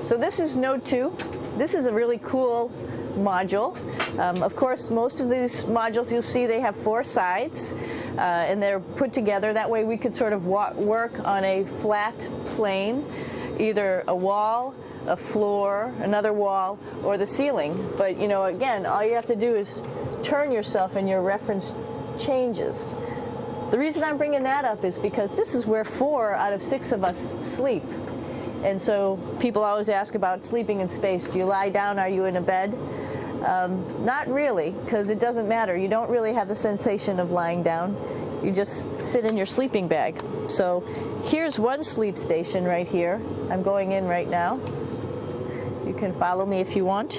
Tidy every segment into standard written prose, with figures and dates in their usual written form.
So this is Node 2. This is a really cool module. Of course, most of these modules you'll see they have 4 sides, and they're put together. That way we could sort of work on a flat plane, either a wall, a floor, another wall, or the ceiling. But you know, again, all you have to do is turn yourself and your reference changes. The reason I'm bringing that up is because this is where 4 out of 6 of us sleep. And so people always ask about sleeping in space. Do you lie down? Are you in a bed? Not really, because it doesn't matter. You don't really have the sensation of lying down. You just sit in your sleeping bag. So here's one sleep station right here. I'm going in right now. You can follow me if you want.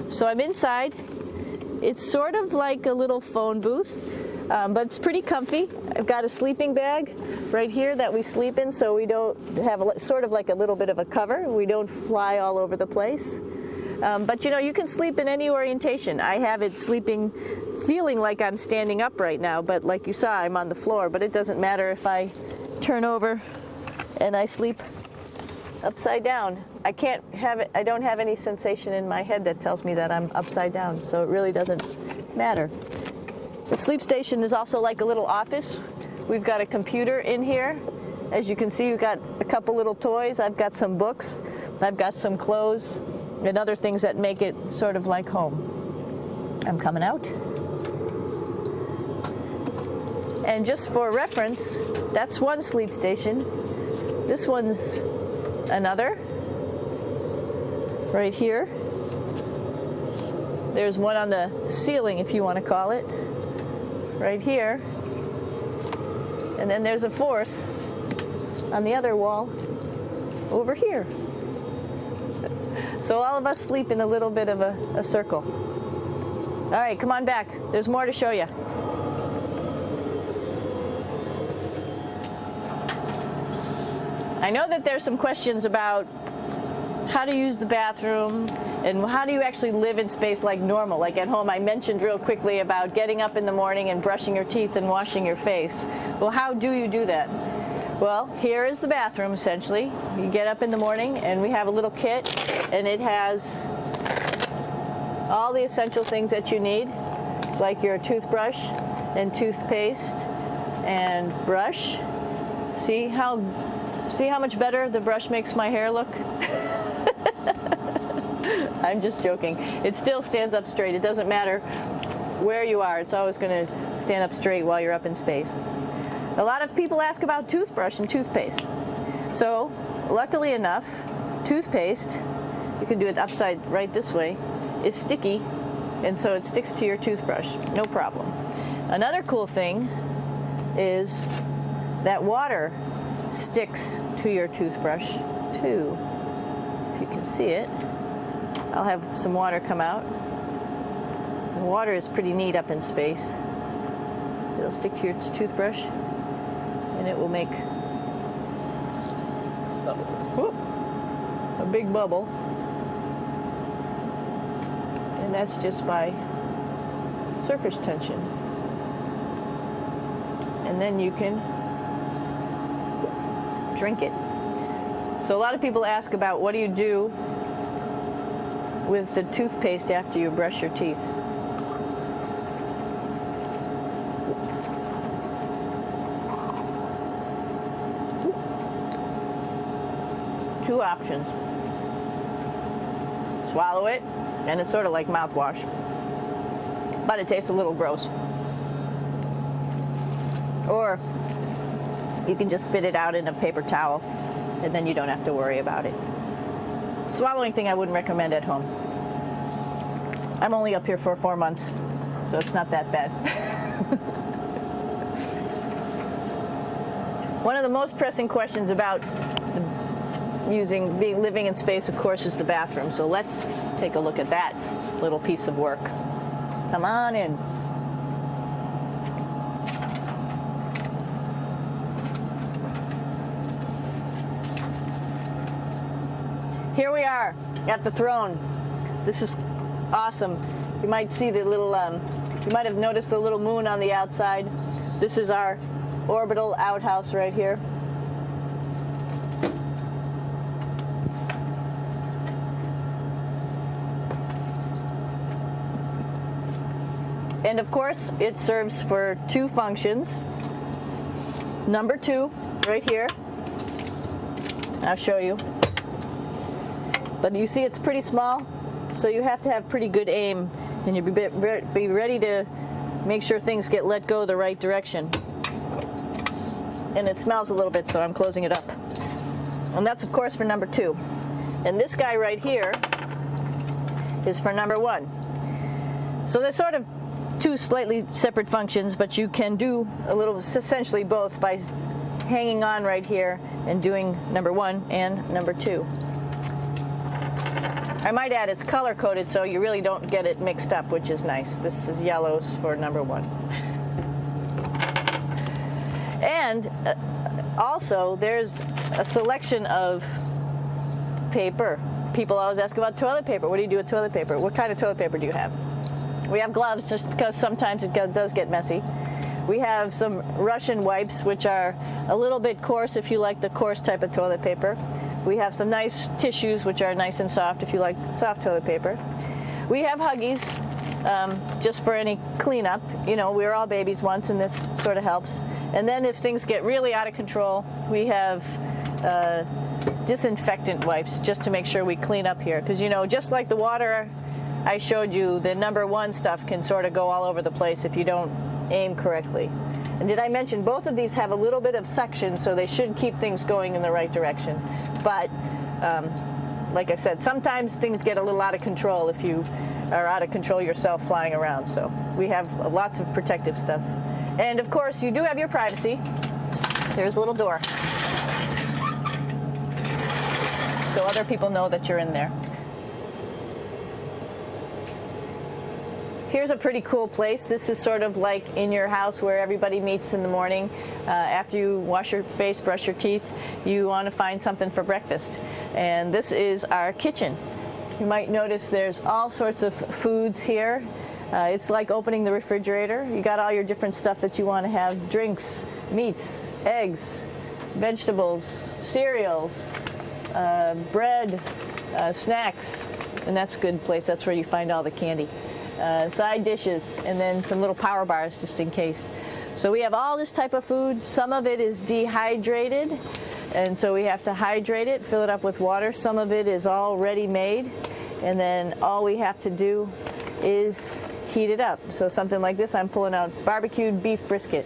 So I'm inside. It's sort of like a little phone booth, but it's pretty comfy. I've got a sleeping bag right here that we sleep in, so we don't have sort of like a little bit of a cover. We don't fly all over the place. But you know, you can sleep in any orientation. I have it sleeping, feeling like I'm standing up right now, but like you saw, I'm on the floor. But it doesn't matter if I turn over and I sleep upside down. I don't have any sensation in my head that tells me that I'm upside down, so it really doesn't matter. The sleep station is also like a little office. We've got a computer in here. As you can see, we've got a couple little toys. I've got some books. I've got some clothes and other things that make it sort of like home. I'm coming out. And just for reference, that's one sleep station. This one's another. Right here. There's one on the ceiling, if you want to call it. Right here. And then there's a 4th on the other wall over here. So all of us sleep in a little bit of a circle. All right, come on back. There's more to show you. I know that there's some questions about how to use the bathroom and how do you actually live in space like normal, like at home. I mentioned real quickly about getting up in the morning and brushing your teeth and washing your face. Well, how do you do that? Well, here is the bathroom, essentially. You get up in the morning and we have a little kit, and it has all the essential things that you need, like your toothbrush and toothpaste and brush. See how much better the brush makes my hair look? I'm just joking. It still stands up straight. It doesn't matter where you are. It's always going to stand up straight while you're up in space. A lot of people ask about toothbrush and toothpaste. So, luckily enough, toothpaste, you can do it upside right this way, is sticky, and so it sticks to your toothbrush. No problem. Another cool thing is that water sticks to your toothbrush too. If you can see it, I'll have some water come out. The water is pretty neat up in space. It'll stick to your toothbrush and it will make a big bubble, and that's just by surface tension. And then you can drink it. So a lot of people ask about what do you do with the toothpaste after you brush your teeth. Two options. Swallow it, and it's sort of like mouthwash, but it tastes a little gross. Or you can just spit it out in a paper towel, and then you don't have to worry about it. Swallowing thing I wouldn't recommend at home. I'm only up here for 4 months, so it's not that bad. One of the most pressing questions about living in space, of course, is the bathroom. So let's take a look at that little piece of work. Come on in. Here we are at the throne. This is awesome. You might see the little, you might have noticed the little moon on the outside. This is our orbital outhouse right here. And of course, it serves for two functions. Number two, right here. I'll show you. But you see it's pretty small, so you have to have pretty good aim, and you be ready to make sure things get let go the right direction. And it smells a little bit, so I'm closing it up. And that's, of course, for number two. And this guy right here is for number one. So they're sort of two slightly separate functions, but you can do a little, essentially both, by hanging on right here and doing number one and number two. I might add it's color coded, so you really don't get it mixed up, which is nice. This is yellows for number one. And also there's a selection of paper. People always ask about toilet paper. What do you do with toilet paper? What kind of toilet paper do you have? We have gloves, just because sometimes it does get messy. We have some Russian wipes, which are a little bit coarse if you like the coarse type of toilet paper. We have some nice tissues, which are nice and soft if you like soft toilet paper. We have Huggies, just for any cleanup. You know, we were all babies once, and this sort of helps. And then if things get really out of control, we have disinfectant wipes, just to make sure we clean up here. Because, you know, just like the water I showed you, the number one stuff can sort of go all over the place if you don't aim correctly. And did I mention both of these have a little bit of suction, so they should keep things going in the right direction. But like I said, sometimes things get a little out of control if you are out of control yourself flying around. So we have lots of protective stuff. And of course, you do have your privacy. There's a little door, so other people know that you're in there. Here's a pretty cool place. This is sort of like in your house where everybody meets in the morning. After you wash your face, brush your teeth, you want to find something for breakfast. And this is our kitchen. You might notice there's all sorts of foods here. It's like opening the refrigerator. You got all your different stuff that you want to have: drinks, meats, eggs, vegetables, cereals, bread, snacks. And that's a good place. That's where you find all the candy. Side dishes, and then some little power bars just in case. So we have all this type of food. Some of it is dehydrated, and so we have to hydrate it, fill it up with water. Some of it is already made, and then all we have to do is heat it up. So something like this, I'm pulling out barbecued beef brisket.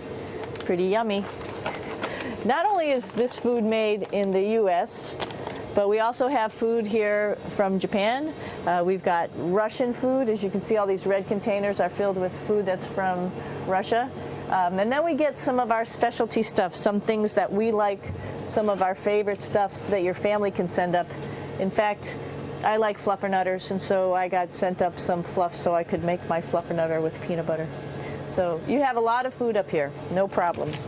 Pretty yummy. Not only is this food made in the U.S., but we also have food here from Japan. We've got Russian food. As you can see, all these red containers are filled with food that's from Russia. And then we get some of our specialty stuff, some things that we like, some of our favorite stuff that your family can send up. In fact, I like fluffernutters, and so I got sent up some fluff so I could make my fluffernutter with peanut butter. So you have a lot of food up here, no problems.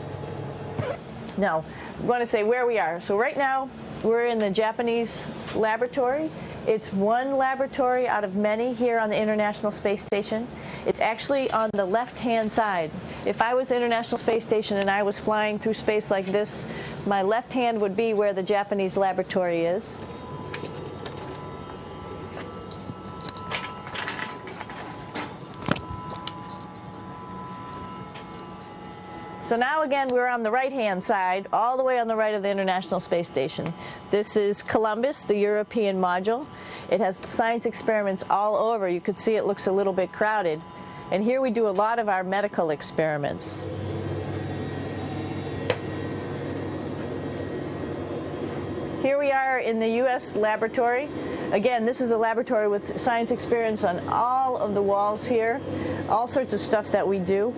Now, I want to say where we are. So right now, we're in the Japanese laboratory. It's one laboratory out of many here on the International Space Station. It's actually on the left-hand side. If I was International Space Station and I was flying through space like this, my left hand would be where the Japanese laboratory is. So now again, we're on the right-hand side, all the way on the right of the International Space Station. This is Columbus, the European module. It has science experiments all over. You could see it looks a little bit crowded. And here we do a lot of our medical experiments. Here we are in the U.S. laboratory. Again, this is a laboratory with science experiments on all of the walls here, all sorts of stuff that we do.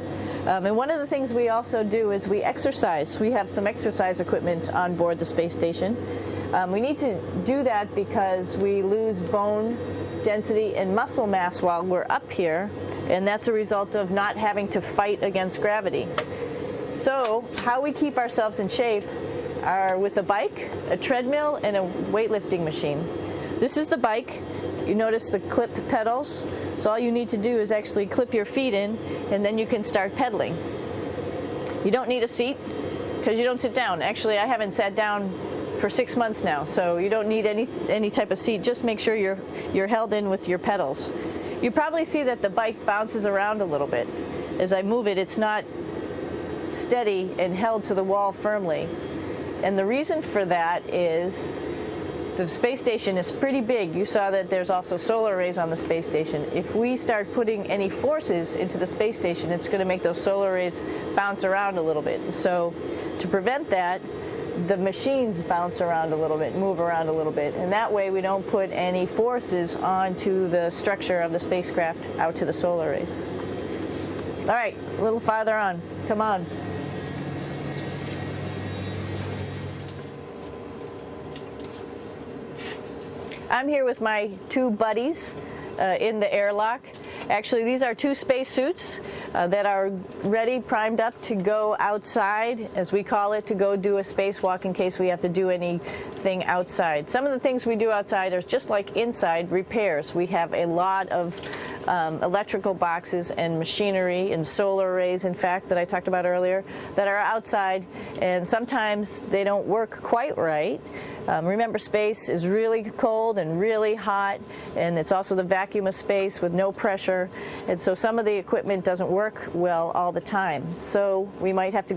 And one of the things we also do is we exercise. We have some exercise equipment on board the space station. We need to do that because we lose bone density and muscle mass while we're up here, and that's a result of not having to fight against gravity. So how we keep ourselves in shape are with a bike, a treadmill, and a weightlifting machine. This is the bike. You notice the clip pedals. So all you need to do is actually clip your feet in, and then you can start pedaling. You don't need a seat. because you don't sit down. Actually, I haven't sat down for 6 months now, so you don't need any type of seat. Just make sure you're held in with your pedals. You probably see that the bike bounces around a little bit. As I move it, it's not steady and held to the wall firmly. And the reason for that is the space station is pretty big. You saw that there's also solar arrays on the space station. If we start putting any forces into the space station, it's going to make those solar arrays bounce around a little bit. So to prevent that, the machines bounce around a little bit, move around a little bit, and that way we don't put any forces onto the structure of the spacecraft out to the solar arrays. All right, a little farther on. Come on. I'm here with my two buddies in the airlock. Actually, these are two spacesuits that are ready, primed up to go outside, as we call it, to go do a spacewalk in case we have to do anything outside. Some of the things we do outside are just like inside, repairs. We have a lot of electrical boxes and machinery and solar arrays, in fact, that I talked about earlier, that are outside, and sometimes they don't work quite right. Remember, space is really cold and really hot, and it's also the vacuum of space with no pressure, and so some of the equipment doesn't work well all the time. So we might have to